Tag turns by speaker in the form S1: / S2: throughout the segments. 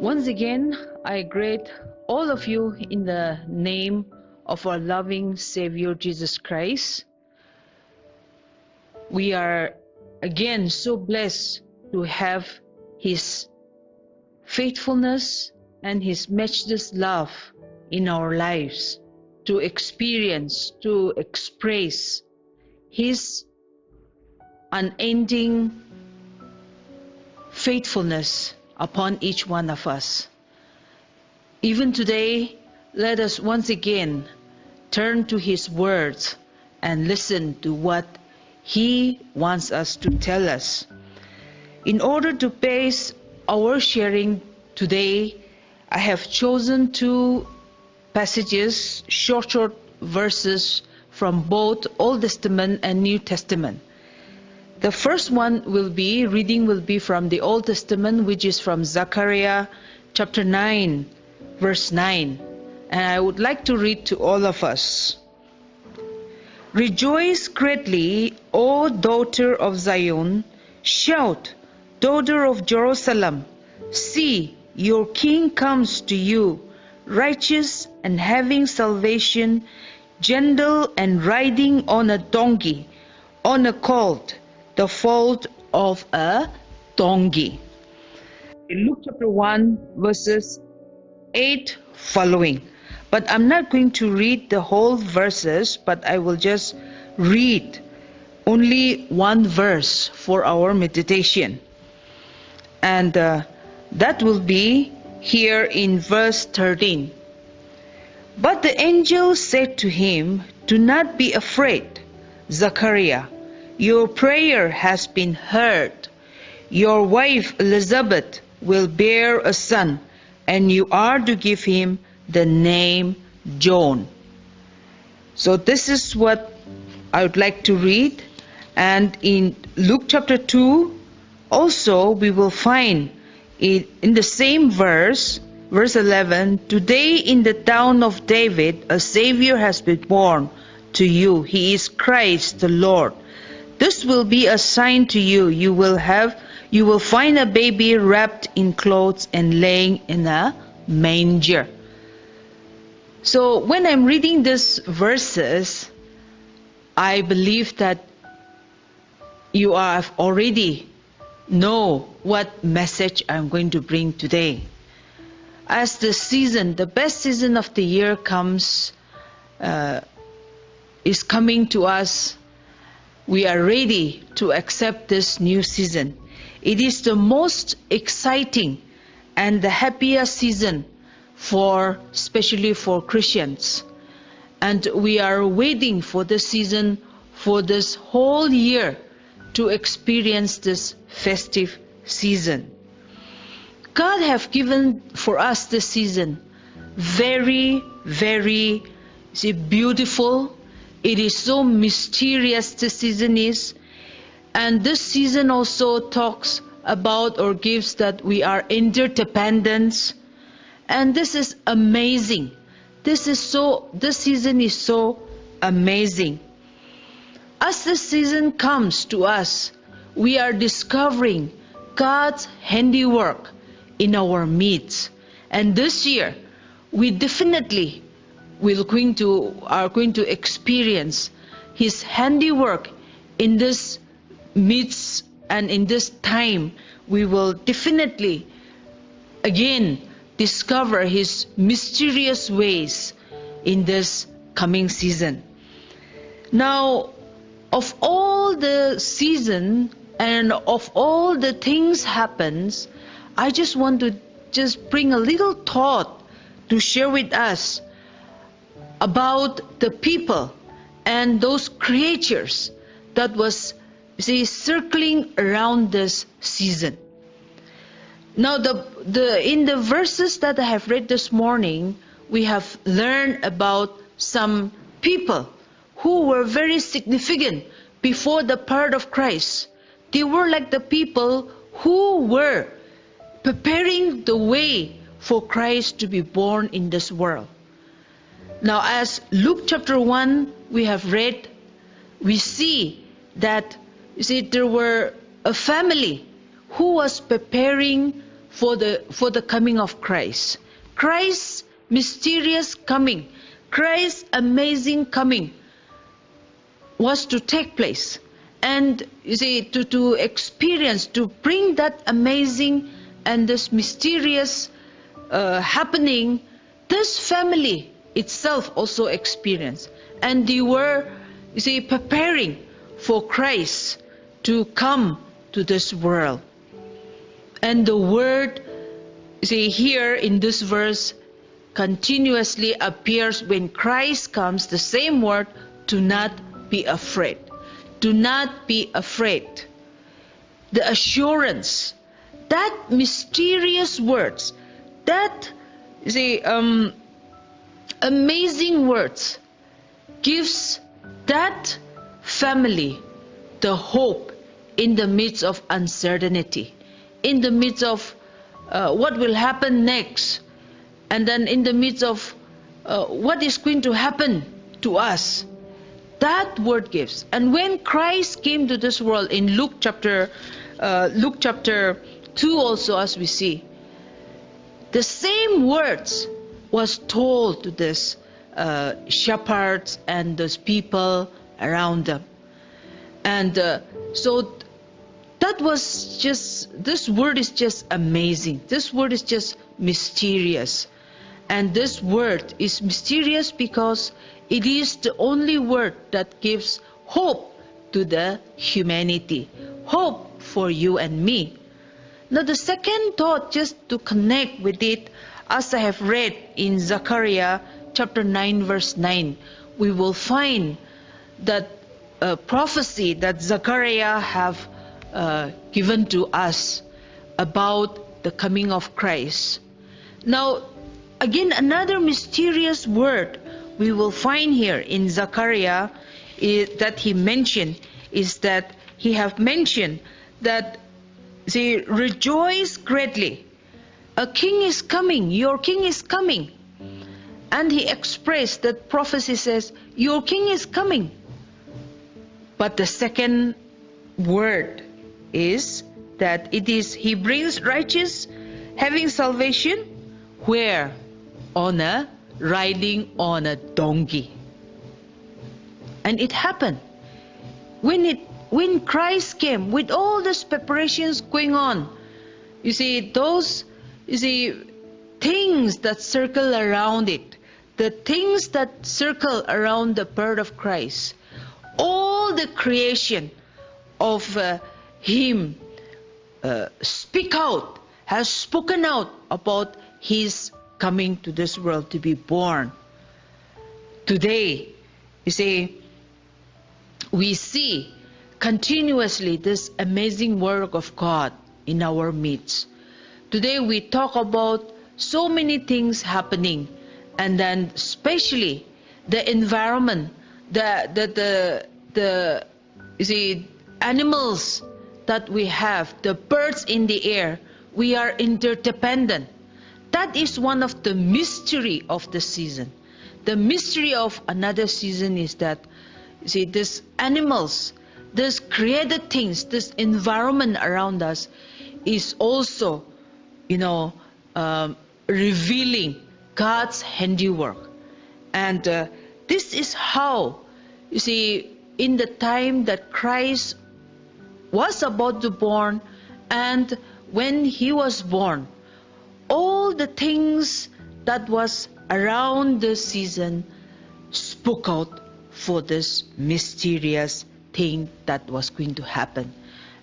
S1: Once again, I greet all of you in the name of our loving Savior Jesus Christ. We are again so blessed to have His faithfulness and His matchless love in our lives, to experience, to express His unending faithfulness upon each one of us. Even today, let us once again turn to His words and listen to what He wants us to tell us. In order to base our sharing today, I have chosen two passages, short verses from both Old Testament and New Testament. The first one reading will be from the Old Testament, which is from Zechariah chapter 9, verse 9. And I would like to read to all of us. Rejoice greatly, O daughter of Zion. Shout, daughter of Jerusalem. See, your king comes to you, righteous and having salvation, gentle and riding on a donkey, on a colt, the foal of a donkey. In Luke chapter 1, verses 8 following. But I'm not going to read the whole verses, but I will just read only one verse for our meditation. And that will be here in verse 13. But the angel said to him, do not be afraid, Zechariah. Your prayer has been heard. Your wife Elizabeth will bear a son, and you are to give him the name John. So this is what I would like to read. And in Luke chapter 2, also we will find it in the same verse 11, today in the town of David, a Savior has been born to you. He is Christ the Lord. This will be a sign to you. You will find a baby wrapped in clothes and laying in a manger. So when I'm reading these verses, I believe that you have already know what message I'm going to bring today. As the season, the best season of the year is coming to us, we are ready to accept this new season. It is the most exciting and the happiest season especially for Christians. And we are waiting for this season, for this whole year, to experience this festive season. God have given for us this season very, very beautiful. It is so mysterious this season is. And this season also talks about or gives that we are interdependent. And this is amazing. This season is so amazing. As this season comes to us, we are discovering God's handiwork in our midst. And this year, we definitely are going to experience His handiwork in this midst, and in this time we will definitely again discover His mysterious ways in this coming season. Now, of all the season and of all the things happens, I just want to bring a little thought to share with us about the people and those creatures that was circling around this season. Now, in the verses that I have read this morning, we have learned about some people who were very significant before the birth of Christ. They were like the people who were preparing the way for Christ to be born in this world. Now, as Luke chapter 1 we have read, we see that there were a family who was preparing for the coming of Christ. Christ's mysterious coming, Christ's amazing coming was to take place. And you see, to experience, to bring that amazing and this mysterious happening, this family itself also experienced. And they were, you see, preparing for Christ to come to this world. And the word, you see, here in this verse continuously appears when Christ comes, the same word, do not be afraid. Do not be afraid. The assurance, that mysterious words, that, you see, amazing words gives that family the hope in the midst of uncertainty, in the midst of what will happen next, and then in the midst of what is going to happen to us. That word gives. And when Christ came to this world in Luke chapter 2 also, as we see, the same words was told to this shepherds and those people around them. And so that was just, this word is just amazing. This word is just mysterious. And this word is mysterious because it is the only word that gives hope to the humanity. Hope for you and me. Now the second thought, just to connect with it, as I have read in Zechariah chapter 9 verse 9, we will find that prophecy that Zechariah have given to us about the coming of Christ. Now, again, another mysterious word we will find here in Zechariah that he mentioned is that he have mentioned that they rejoice greatly. A king is coming, your king is coming. And he expressed that prophecy says, your king is coming. But the second word is that it is, he brings righteous, having salvation, where? Riding on a donkey. And it happened. When Christ came, with all these preparations going on, you see, those, you see, things that circle around it, the things that circle around the birth of Christ, all the creation of him speak out, has spoken out about his coming to this world to be born. Today, you see, we see continuously this amazing work of God in our midst. Today we talk about so many things happening, and then especially the environment, the you see, animals that we have, the birds in the air, we are interdependent. That is one of the mystery of the season. The mystery of another season is that, you see, these animals, these created things, this environment around us is also, you know, revealing God's handiwork. And this is how, you see, in the time that Christ was about to born, and when he was born, all the things that was around the season spoke out for this mysterious thing that was going to happen.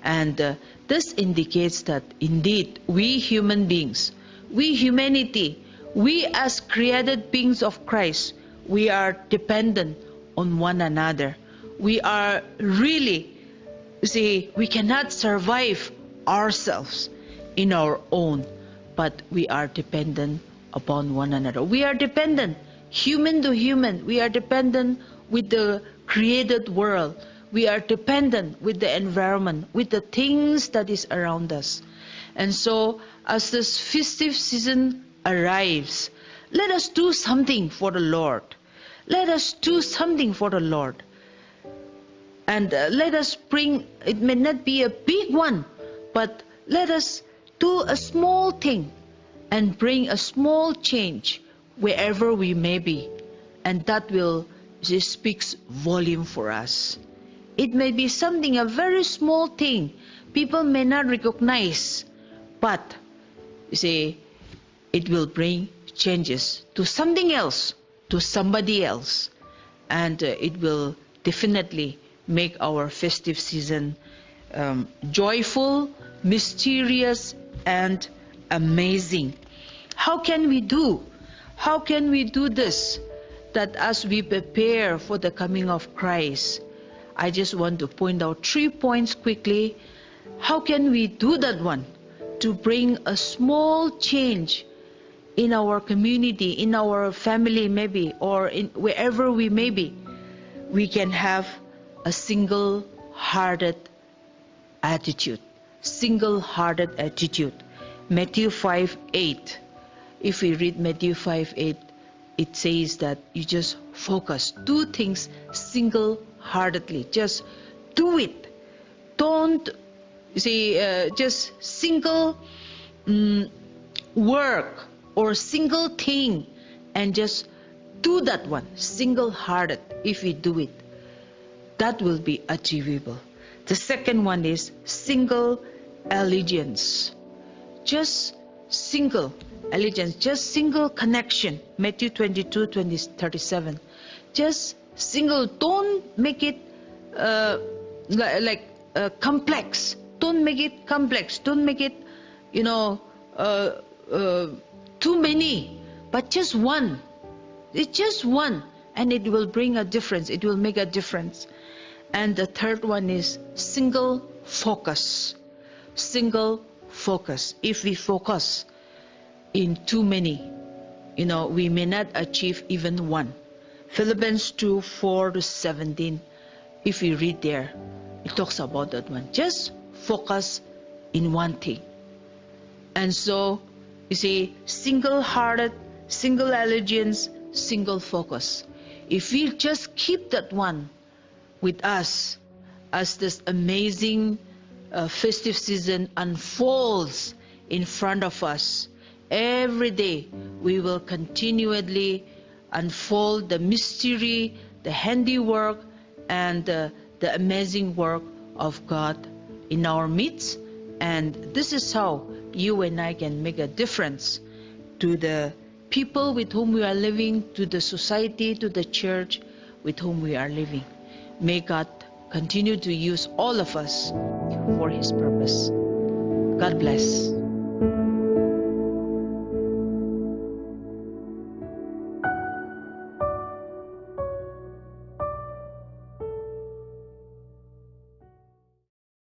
S1: And this indicates that indeed we human beings, we humanity, we as created beings of Christ, we are dependent on one another. We are really, see, we cannot survive ourselves in our own, but we are dependent upon one another. We are dependent, human to human. We are dependent with the created world. We are dependent with the environment, with the things that is around us. And so, as this festive season arrives, let us do something for the Lord. Let us do something for the Lord. And let us bring, it may not be a big one, but let us do a small thing and bring a small change wherever we may be, and that will just speaks volume for us. It may be something, a very small thing, people may not recognize, but you see, it will bring changes to something else, to somebody else, and it will definitely make our festive season joyful, mysterious, and amazing. How can we do? How can we do this? That as we prepare for the coming of Christ, I just want to point out 3 points quickly. How can we do that one? To bring a small change in our community, in our family maybe, or in wherever we may be. We can have a single-hearted attitude. Single-hearted attitude. Matthew 5:8. If we read Matthew 5:8, it says that you just focus, do things single-heartedly. Just do it. Don't say just single work or single thing, and just do that one single-hearted. If we do it, that will be achievable. The second one is single allegiance. Just single allegiance, just single connection. Matthew 22:37. Just single. Don't make it complex. Don't make it complex. Don't make it, too many. But just one. It's just one, and it will bring a difference. It will make a difference. And the third one is single focus. Single focus. If we focus in too many, we may not achieve even one. Philippians 2:4-17. If we read there, it talks about that one. Just focus in one thing. And so, you see, single-hearted, single allegiance, single focus. If we just keep that one with us as this amazing festive season unfolds in front of us, every day we will continually unfold the mystery, the handiwork, and the amazing work of God in our midst. And this is how you and I can make a difference to the people with whom we are living, to the society, to the church with whom we are living. May God continue to use all of us for His purpose. God bless.